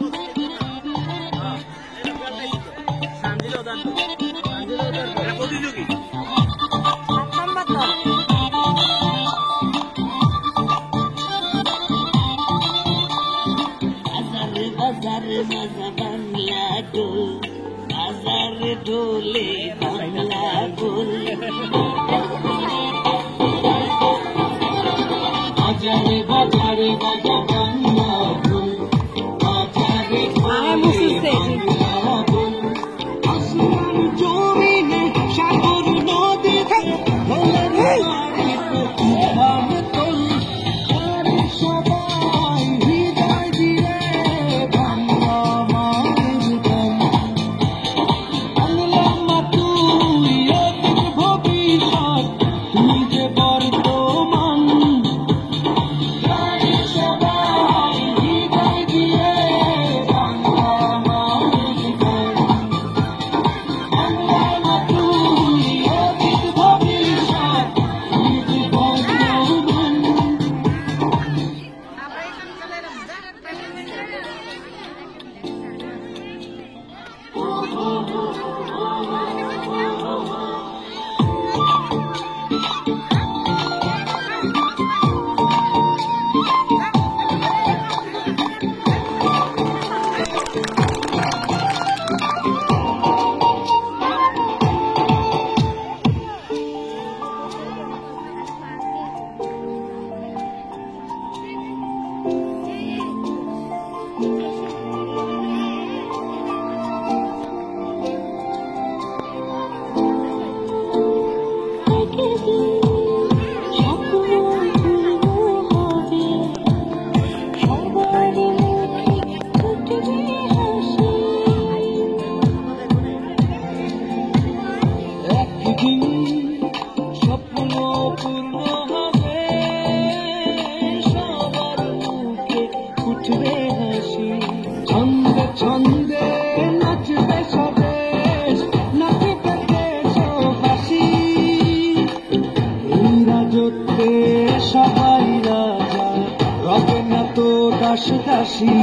প্রতিযোগী ঢোলে বাংলা গোল বাজারে বাজারে বাজা বাংলা গোল বাজারে বাংলা গোল আসমান জমিনে সাগর নদীতে সবাই হৃদয় দিয়ে বাংলা মায়ের গান বাংলা মা তুই অতীত ভবিষ্যৎ তুই যে বর্তমান সবাই হৃদয় দিয়ে বাংলা মায়ের গান বাংলা মা তুই অতীত ভবিষ্যৎ তুই যে বর্তমান একদিন স্বপ্ন পূর্ণ হবে সবার মুখে উঠবে হাসি ছন্দে ছন্দে নাচবে স্বদেশ নাচবে দেশবাসী এই রাজত্বে সবাই রাজা রবে না তো দাস দাসী